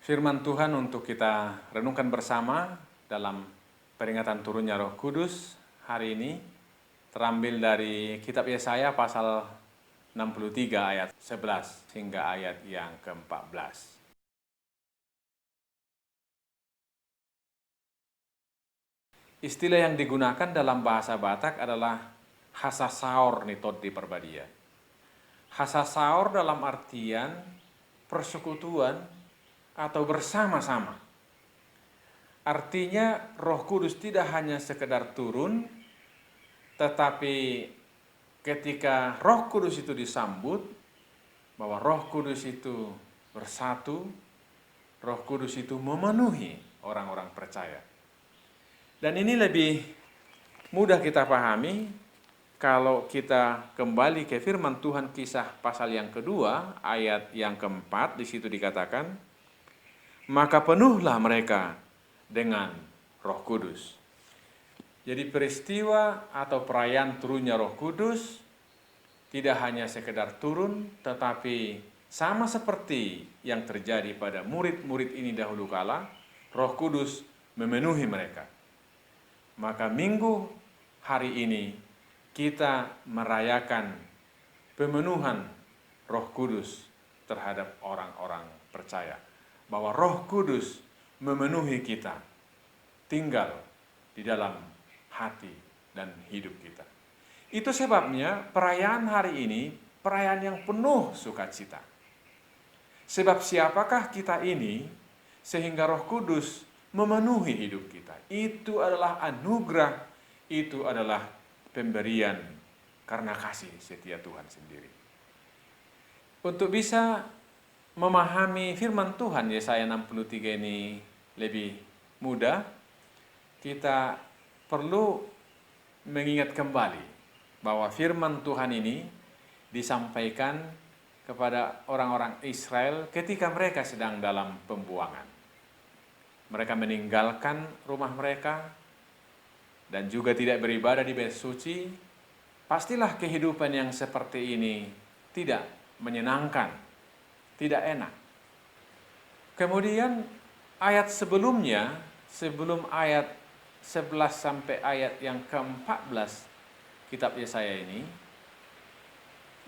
Firman Tuhan untuk kita renungkan bersama dalam peringatan turunnya Roh Kudus hari ini terambil dari kitab Yesaya pasal 63 ayat 11 hingga ayat yang ke-14. Istilah yang digunakan dalam bahasa Batak adalah hasasaor nitot di perbadia. Hasasaor dalam artian persekutuan atau bersama-sama. Artinya Roh Kudus tidak hanya sekedar turun, tetapi ketika Roh Kudus itu disambut, bahwa Roh Kudus itu bersatu, Roh Kudus itu memenuhi orang-orang percaya. Dan ini lebih mudah kita pahami kalau kita kembali ke firman Tuhan Kisah pasal yang kedua, ayat yang keempat, di situ dikatakan, maka penuhlah mereka dengan Roh Kudus. Jadi peristiwa atau perayaan turunnya Roh Kudus tidak hanya sekedar turun, tetapi sama seperti yang terjadi pada murid-murid ini dahulu kala, Roh Kudus memenuhi mereka. Maka minggu hari ini kita merayakan pemenuhan Roh Kudus terhadap orang-orang percaya. Bahwa Roh Kudus memenuhi kita, tinggal di dalam hati dan hidup kita. Itu sebabnya perayaan hari ini perayaan yang penuh sukacita. Sebab siapakah kita ini sehingga Roh Kudus memenuhi hidup kita? Itu adalah anugerah, itu adalah pemberian karena kasih setia Tuhan sendiri. Untuk bisa memahami firman Tuhan Yesaya 63 ini lebih mudah, kita perlu mengingat kembali bahwa firman Tuhan ini disampaikan kepada orang-orang Israel ketika mereka sedang dalam pembuangan. Mereka meninggalkan rumah mereka dan juga tidak beribadah di bait suci. Pastilah kehidupan yang seperti ini tidak menyenangkan, tidak enak. Kemudian ayat sebelumnya, sebelum ayat 11 sampai ayat yang ke-14 kitab Yesaya ini,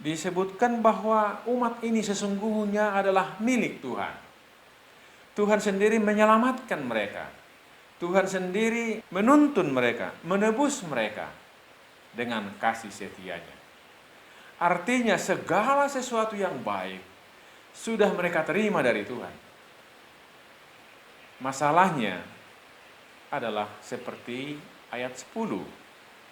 disebutkan bahwa umat ini sesungguhnya adalah milik Tuhan. Tuhan sendiri menyelamatkan mereka. Tuhan sendiri menuntun mereka, menebus mereka dengan kasih setianya. Artinya segala sesuatu yang baik sudah mereka terima dari Tuhan. Masalahnya adalah seperti ayat 10.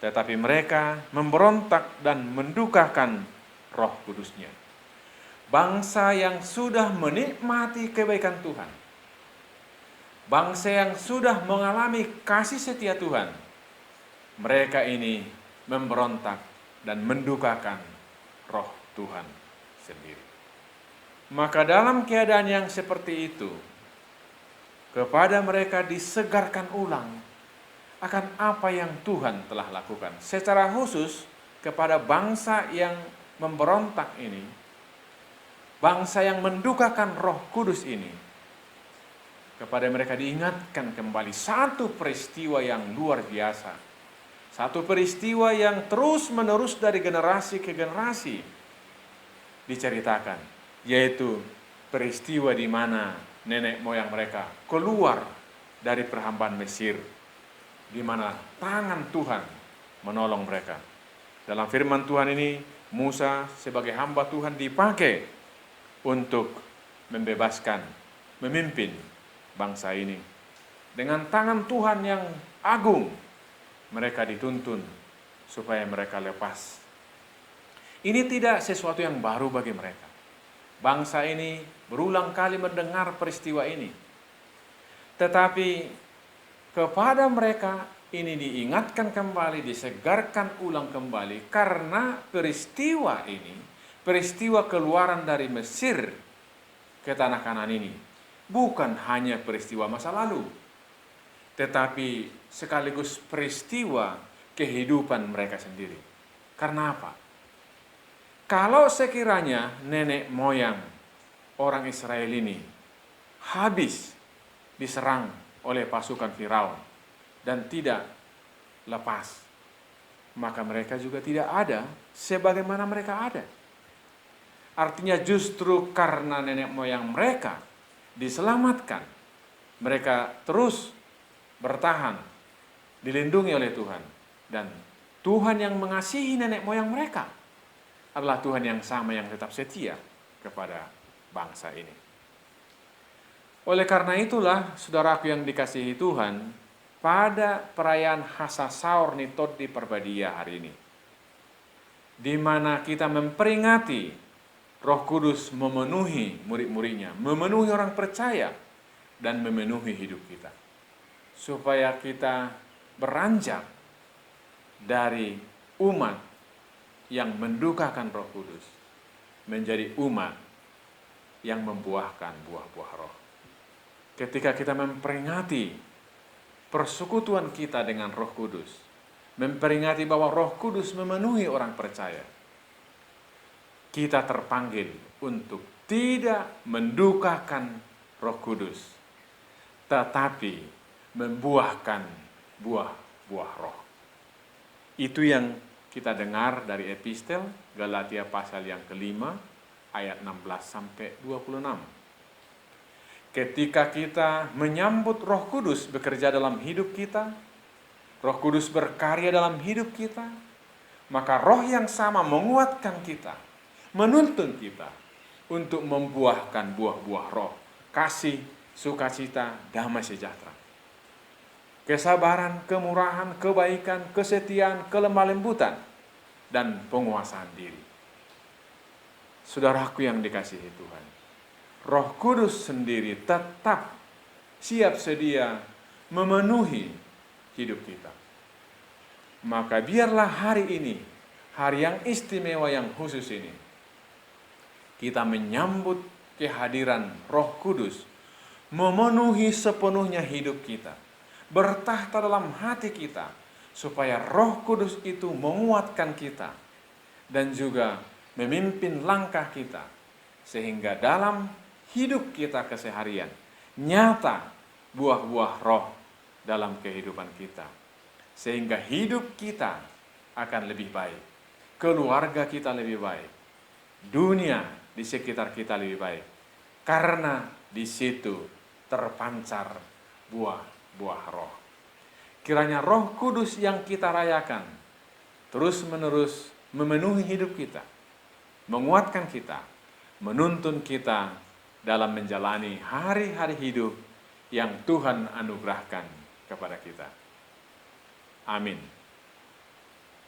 Tetapi mereka memberontak dan mendukakan Roh Kudusnya. Bangsa yang sudah menikmati kebaikan Tuhan, bangsa yang sudah mengalami kasih setia Tuhan, mereka ini memberontak dan mendukakan Roh Tuhan sendiri. Maka dalam keadaan yang seperti itu, kepada mereka disegarkan ulang akan apa yang Tuhan telah lakukan. Secara khusus kepada bangsa yang memberontak ini, bangsa yang mendukakan Roh Kudus ini, kepada mereka diingatkan kembali satu peristiwa yang luar biasa. Satu peristiwa yang terus-menerus dari generasi ke generasi diceritakan, yaitu peristiwa di mana nenek moyang mereka keluar dari perhambaan Mesir, di mana tangan Tuhan menolong mereka. Dalam firman Tuhan ini, Musa sebagai hamba Tuhan dipakai untuk membebaskan, memimpin bangsa ini. Dengan tangan Tuhan yang agung, mereka dituntun supaya mereka lepas. Ini tidak sesuatu yang baru bagi mereka. Bangsa ini berulang kali mendengar peristiwa ini. Tetapi kepada mereka ini diingatkan kembali, disegarkan ulang kembali karena peristiwa ini, peristiwa keluaran dari Mesir ke tanah Kanaan ini bukan hanya peristiwa masa lalu, tetapi sekaligus peristiwa kehidupan mereka sendiri. Karena apa? Kalau sekiranya nenek moyang orang Israel ini habis diserang oleh pasukan Firaun dan tidak lepas, maka mereka juga tidak ada sebagaimana mereka ada. Artinya justru karena nenek moyang mereka diselamatkan, mereka terus bertahan, dilindungi oleh Tuhan. Dan Tuhan yang mengasihi nenek moyang mereka adalah Tuhan yang sama yang tetap setia kepada bangsa ini. Oleh karena itulah, saudaraku yang dikasihi Tuhan, pada perayaan Hasasaur Nitot di Perbadia hari ini, di mana kita memperingati Roh Kudus memenuhi murid-muridnya, memenuhi orang percaya, dan memenuhi hidup kita. Supaya kita beranjak dari umat yang mendukakan Roh Kudus menjadi umat yang membuahkan buah-buah roh. Ketika kita memperingati persekutuan kita dengan Roh Kudus, memperingati bahwa Roh Kudus memenuhi orang percaya, kita terpanggil untuk tidak mendukakan Roh Kudus, tetapi membuahkan buah-buah roh. Itu yang kita dengar dari epistel Galatia pasal yang kelima, ayat 16 sampai 26. Ketika kita menyambut Roh Kudus bekerja dalam hidup kita, Roh Kudus berkarya dalam hidup kita, maka roh yang sama menguatkan kita, menuntun kita untuk membuahkan buah-buah roh, kasih, sukacita, damai sejahtera, kesabaran, kemurahan, kebaikan, kesetiaan, kelemah lembutan, dan penguasaan diri. Saudaraku yang dikasihi Tuhan, Roh Kudus sendiri tetap siap sedia memenuhi hidup kita. Maka biarlah hari ini, hari yang istimewa yang khusus ini, kita menyambut kehadiran Roh Kudus memenuhi sepenuhnya hidup kita, bertahta dalam hati kita, supaya Roh Kudus itu menguatkan kita dan juga memimpin langkah kita, sehingga dalam hidup kita keseharian nyata buah-buah roh dalam kehidupan kita, sehingga hidup kita akan lebih baik, keluarga kita lebih baik, dunia di sekitar kita lebih baik, karena di situ terpancar buah-buah roh. Kiranya Roh Kudus yang kita rayakan terus-menerus memenuhi hidup kita, menguatkan kita, menuntun kita dalam menjalani hari-hari hidup yang Tuhan anugerahkan kepada kita. Amin.